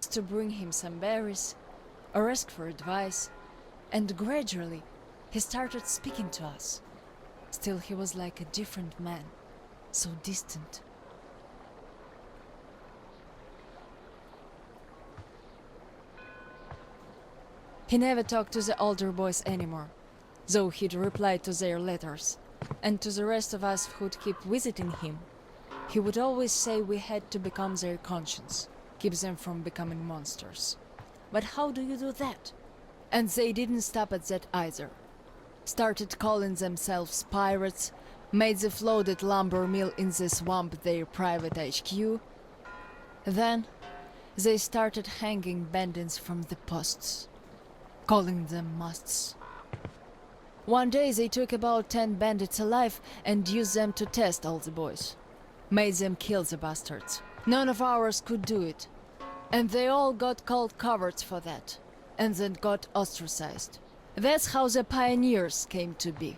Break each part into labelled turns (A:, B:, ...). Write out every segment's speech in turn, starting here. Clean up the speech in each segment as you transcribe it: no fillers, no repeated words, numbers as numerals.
A: to bring him some berries or ask for advice, and gradually he started speaking to us. Still, he was like a different man, so distant. He never talked to the older boys anymore, though he'd reply to their letters. And to the rest of us who'd keep visiting him, he would always say we had to become their conscience, keep them from becoming monsters. But how do you do that? And they didn't stop at that either. Started calling themselves pirates, made the floated lumber mill in the swamp their private HQ. Then they started hanging bandits from the posts, calling them musts. One day they took about 10 bandits alive and used them to test all the boys. Made them kill the bastards. None of ours could do it. And they all got called cowards for that, and then got ostracized. That's how the pioneers came to be.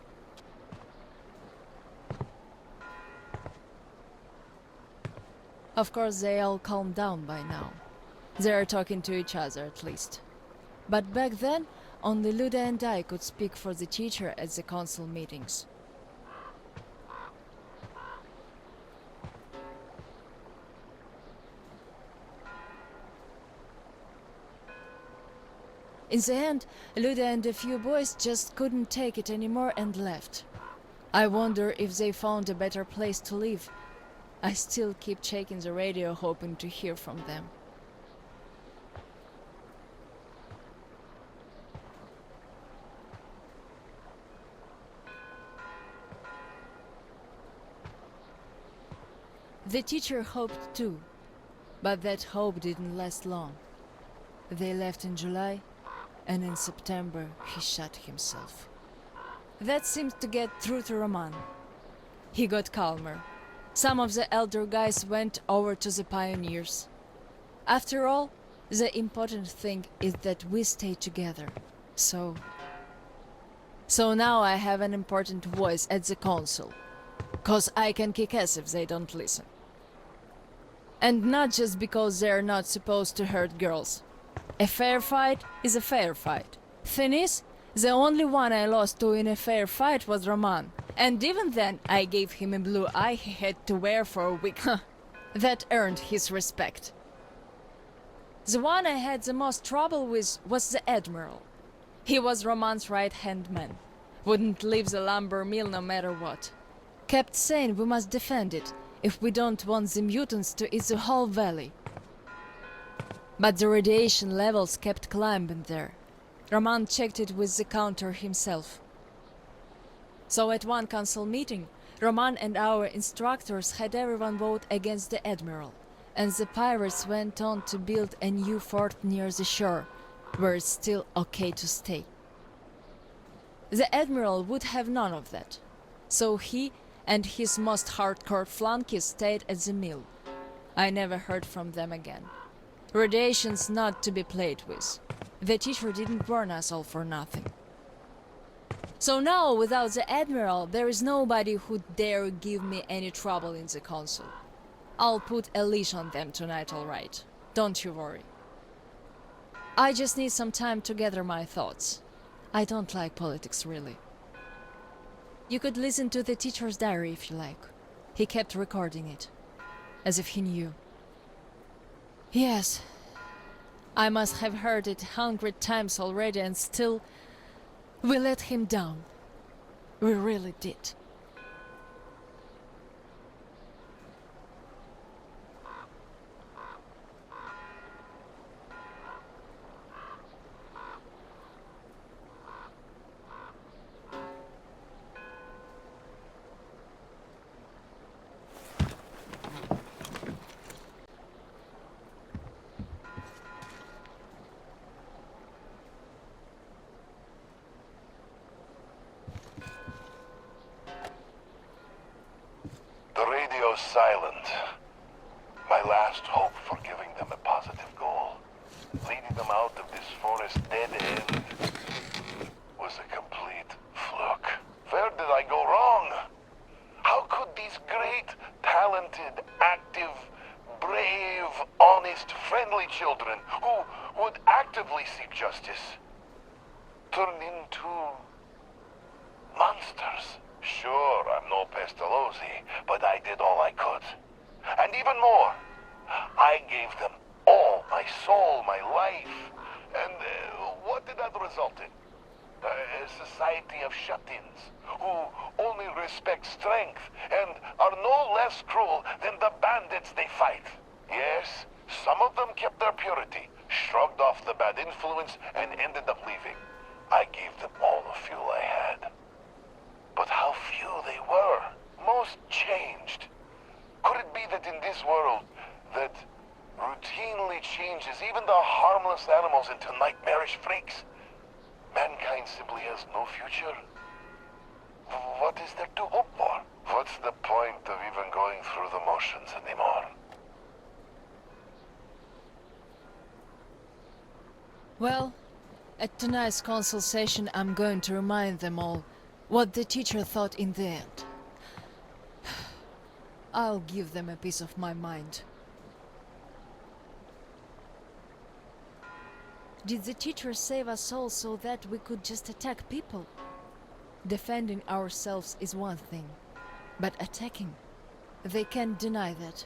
A: Of course, they all calmed down by now. They are talking to each other, at least. But back then, only Luda and I could speak for the teacher at the council meetings. In the end, Luda and a few boys just couldn't take it anymore and left. I wonder if they found a better place to live. I still keep checking the radio hoping to hear from them. The teacher hoped too, but that hope didn't last long. They left in July, and in September he shot himself. That seemed to get through to Roman. He got calmer. Some of the elder guys went over to the pioneers. After all, the important thing is that we stay together. So now I have an important voice at the council, 'cause I can kick ass if they don't listen. And not just because they're not supposed to hurt girls. A fair fight is a fair fight. Thing is, the only one I lost to in a fair fight was Roman. And even then, I gave him a blue eye he had to wear for a week. That earned his respect. The one I had the most trouble with was the Admiral. He was Roman's right-hand man. Wouldn't leave the lumber mill no matter what. Kept saying we must defend it, if we don't want the mutants to eat the whole valley. But the radiation levels kept climbing there. Roman checked it with the counter himself. So at one council meeting, Roman and our instructors had everyone vote against the Admiral, and the pirates went on to build a new fort near the shore, where it's still okay to stay. The Admiral would have none of that, so he and his most hardcore flunkies stayed at the mill. I never heard from them again. Radiation's not to be played with. The teacher didn't warn us all for nothing. So now, without the Admiral, there is nobody who'd dare give me any trouble in the council. I'll put a leash on them tonight, all right. Don't you worry. I just need some time to gather my thoughts. I don't like politics, really. You could listen to the teacher's diary if you like. He kept recording it, as if he knew. Yes, I must have heard it 100 times already, and still, we let him down. We really did.
B: The radio's silent. My last hope for giving them a positive goal, leading them out of this forest dead end, was a complete fluke. Where did I go wrong? How could these great, talented, active, brave, honest friendly children who would actively seek justice turn into monsters. Sure, I'm no Pestalozzi, but I did all I could. And even more, I gave them all my soul, my life. And what did that result in? A society of shut-ins who only respect strength and are no less cruel than the bandits they fight. Yes, some of them kept their purity, shrugged off the bad influence, and ended up leaving. I gave them all the fuel I had. But how few they were. Most changed. Could it be that in this world that routinely changes even the harmless animals into nightmarish freaks, mankind simply has no future? What is there to hope for? What's the point of even going through the motions anymore?
A: Well, at tonight's council session, I'm going to remind them all what the teacher thought in the end. I'll give them a piece of my mind. Did the teacher save us all so that we could just attack people? Defending ourselves is one thing, but attacking, they can't deny that,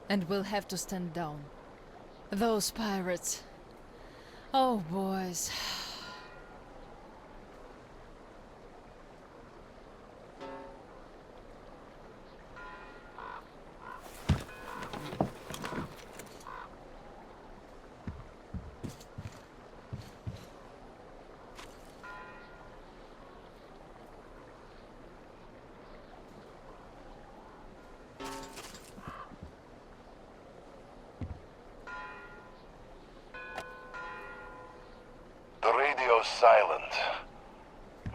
A: and we'll have to stand down. Those pirates. Oh, boys.
B: The radio's silent.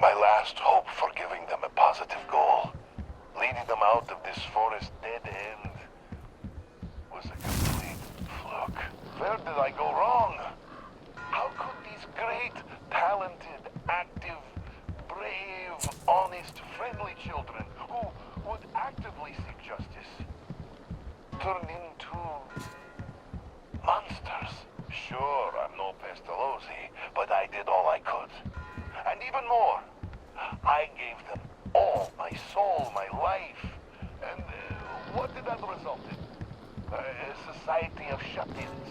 B: My last hope for giving them a positive goal, leading them out of this forest dead end, was a complete fluke. Where did I go wrong? How could these great, talented, active, brave, honest, friendly children who would actively seek justice turn into monsters? Sure, I'm no Pestalozzi, but I did all I could. And even more, I gave them all my soul, my life. And what did that result in? A society of shut-ins